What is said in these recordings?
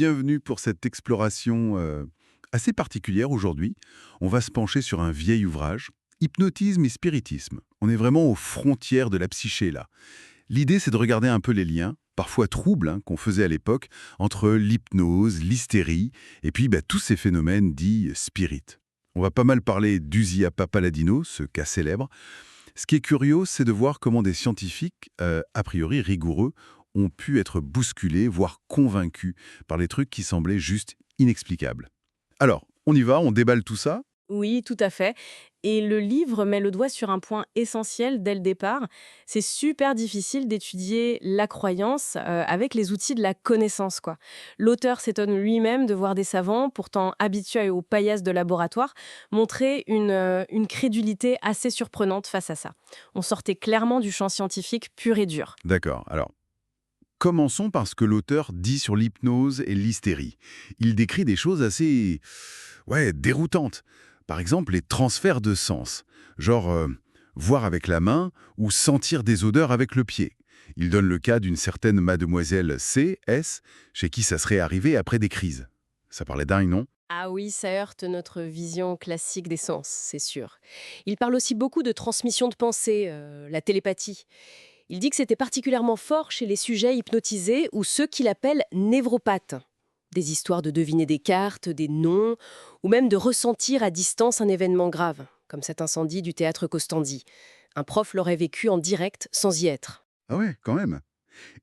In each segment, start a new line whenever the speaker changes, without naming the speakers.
bienvenue pour cette exploration assez particulière aujourd'hui. On va se pencher sur un vieil ouvrage, Hypnotisme et spiritisme. On est vraiment aux frontières de la psyché là. L'idée, c'est de regarder un peu les liens, parfois troubles, qu'on faisait à l'époque, entre l'hypnose, l'hystérie, et puis tous ces phénomènes dits spirit. On va pas mal parler d'Uzia Papaladino, ce cas célèbre. Ce qui est curieux, c'est de voir comment des scientifiques, a priori rigoureux, ont pu être bousculés, voire convaincus par les trucs qui semblaient juste inexplicables. Alors, on y va, on déballe tout ça.
Oui, tout à fait. Et le livre met le doigt sur un point essentiel dès le départ. C'est super difficile d'étudier la croyance avec les outils de la connaissance, quoi. L'auteur s'étonne lui-même de voir des savants, pourtant habitués aux paillasses de laboratoire, montrer une crédulité assez surprenante face à ça. On sortait clairement du champ scientifique pur et dur.
D'accord, alors, commençons par ce que l'auteur dit sur l'hypnose et l'hystérie. Il décrit des choses assez, déroutantes. Par exemple, les transferts de sens, genre voir avec la main ou sentir des odeurs avec le pied. Il donne le cas d'une certaine mademoiselle C, S, chez qui ça serait arrivé après des crises. Ça parlait dingue, non?
Ah oui, ça heurte notre vision classique des sens, c'est sûr. Il parle aussi beaucoup de transmission de pensée, la télépathie. Il dit que c'était particulièrement fort chez les sujets hypnotisés ou ceux qu'il appelle névropathes. Des histoires de deviner des cartes, des noms, ou même de ressentir à distance un événement grave, comme cet incendie du théâtre Costandi. Un prof l'aurait vécu en direct sans y être.
Ah ouais, quand même.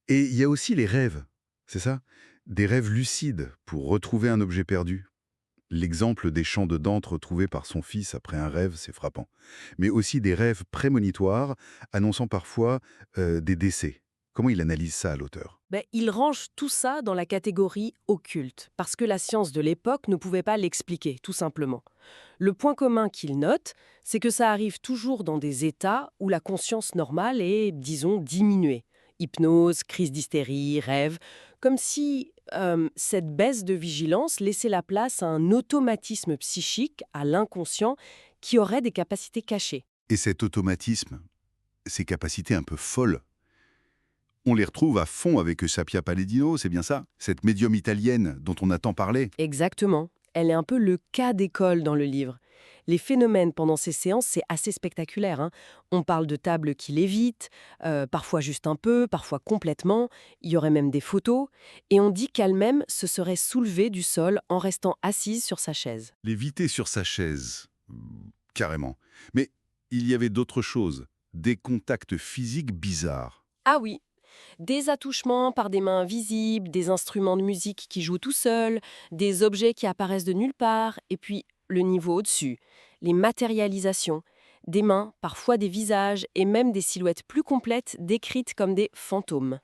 Et il y a aussi les rêves, c'est ça? Des rêves lucides pour retrouver un objet perdu. L'exemple des champs de Dante retrouvés par son fils après un rêve, c'est frappant. Mais aussi des rêves prémonitoires annonçant parfois des décès. Comment il analyse ça, l'auteur?
Il range tout ça dans la catégorie occulte, parce que la science de l'époque ne pouvait pas l'expliquer, tout simplement. Le point commun qu'il note, c'est que ça arrive toujours dans des états où la conscience normale est, disons, diminuée. Hypnose, crise d'hystérie, rêve, comme si cette baisse de vigilance laissait la place à un automatisme psychique, à l'inconscient, qui aurait des capacités cachées.
Et cet automatisme, ces capacités un peu folles, on les retrouve à fond avec Sapia Palladino, c'est bien ça? Cette médium italienne dont on a tant parlé.
Exactement. Elle est un peu le cas d'école dans le livre. Les phénomènes pendant ces séances, c'est assez spectaculaire, hein. On parle de tables qui lévitent, parfois juste un peu, parfois complètement. Il y aurait même des photos. Et on dit qu'elle-même se serait soulevée du sol en restant assise sur sa chaise.
Léviter sur sa chaise. Carrément. Mais il y avait d'autres choses. Des contacts physiques bizarres.
Ah oui, des attouchements par des mains invisibles, des instruments de musique qui jouent tout seuls, des objets qui apparaissent de nulle part, et puis le niveau au-dessus, les matérialisations, des mains, parfois des visages, et même des silhouettes plus complètes décrites comme des fantômes.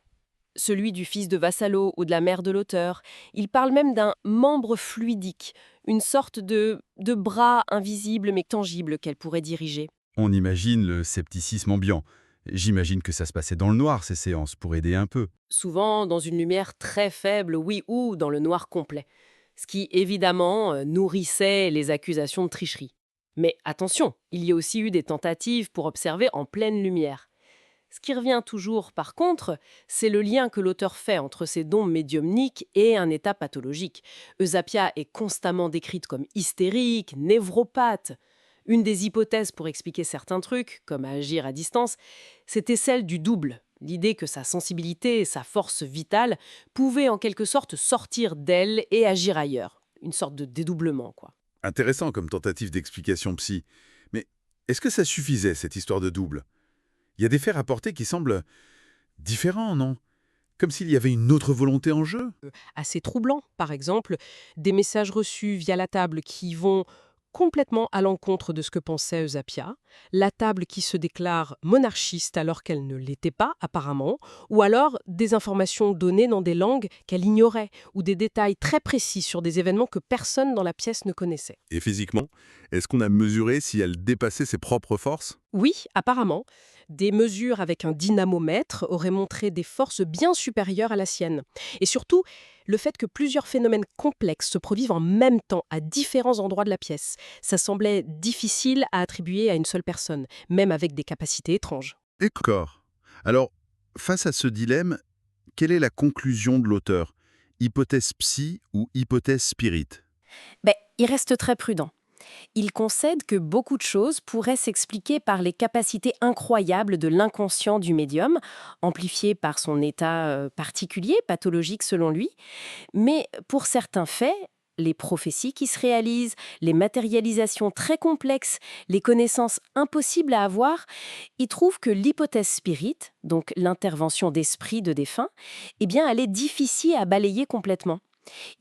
Celui du fils de Vassallo ou de la mère de l'auteur, il parle même d'un membre fluidique, une sorte de bras invisible mais tangible qu'elle pourrait diriger.
On imagine le scepticisme ambiant. J'imagine que ça se passait dans le noir, ces séances, pour aider un peu.
Souvent dans une lumière très faible, oui, ou dans le noir complet. Ce qui, évidemment, nourrissait les accusations de tricherie. Mais attention, il y a aussi eu des tentatives pour observer en pleine lumière. Ce qui revient toujours, par contre, c'est le lien que l'auteur fait entre ces dons médiumniques et un état pathologique. Eusapia est constamment décrite comme hystérique, névropathe. Une des hypothèses pour expliquer certains trucs, comme agir à distance, c'était celle du double. L'idée que sa sensibilité et sa force vitale pouvaient en quelque sorte sortir d'elle et agir ailleurs. Une sorte de dédoublement, quoi.
Intéressant comme tentative d'explication psy. Mais est-ce que ça suffisait, cette histoire de double? Il y a des faits rapportés qui semblent différents, non? Comme s'il y avait une autre volonté en jeu?
Assez troublant, par exemple, des messages reçus via la table qui vont complètement à l'encontre de ce que pensait Eusapia, la table qui se déclare monarchiste alors qu'elle ne l'était pas apparemment, ou alors des informations données dans des langues qu'elle ignorait, ou des détails très précis sur des événements que personne dans la pièce ne connaissait.
Et physiquement, est-ce qu'on a mesuré si elle dépassait ses propres forces?
Oui, apparemment, des mesures avec un dynamomètre auraient montré des forces bien supérieures à la sienne. Et surtout, le fait que plusieurs phénomènes complexes se produisent en même temps à différents endroits de la pièce. Ça semblait difficile à attribuer à une seule personne, même avec des capacités étranges.
D'accord. Alors, face à ce dilemme, quelle est la conclusion de l'auteur?
hypothèse psy ou hypothèse spirit?
Il reste très prudent. Il concède que beaucoup de choses pourraient s'expliquer par les capacités incroyables de l'inconscient du médium, amplifiées par son état particulier, pathologique selon lui. Mais pour certains faits, les prophéties qui se réalisent, les matérialisations très complexes, les connaissances impossibles à avoir, il trouve que l'hypothèse spirit, donc l'intervention d'esprit de défunt, eh bien, elle est difficile à balayer complètement.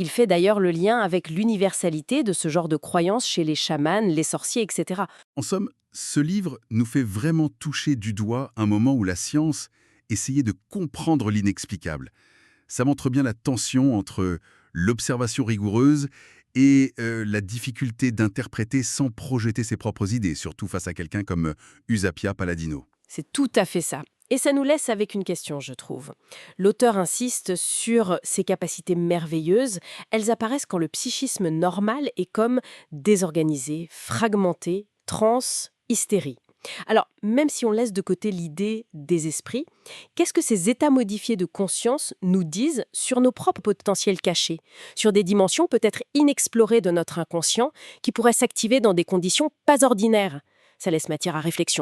Il fait d'ailleurs le lien avec l'universalité de ce genre de croyances chez les chamans, les sorciers, etc.
En somme, ce livre nous fait vraiment toucher du doigt un moment où la science essayait de comprendre l'inexplicable. Ça montre bien la tension entre l'observation rigoureuse et la difficulté d'interpréter sans projeter ses propres idées, surtout face à quelqu'un comme Usapia Palladino.
C'est tout à fait ça. Et ça nous laisse avec une question, je trouve. L'auteur insiste sur ces capacités merveilleuses. Elles apparaissent quand le psychisme normal est comme désorganisé, fragmenté, transe, hystérie. Alors, même si on laisse de côté l'idée des esprits, qu'est-ce que ces états modifiés de conscience nous disent sur nos propres potentiels cachés, sur des dimensions peut-être inexplorées de notre inconscient qui pourraient s'activer dans des conditions pas ordinaires? Ça laisse matière à réflexion.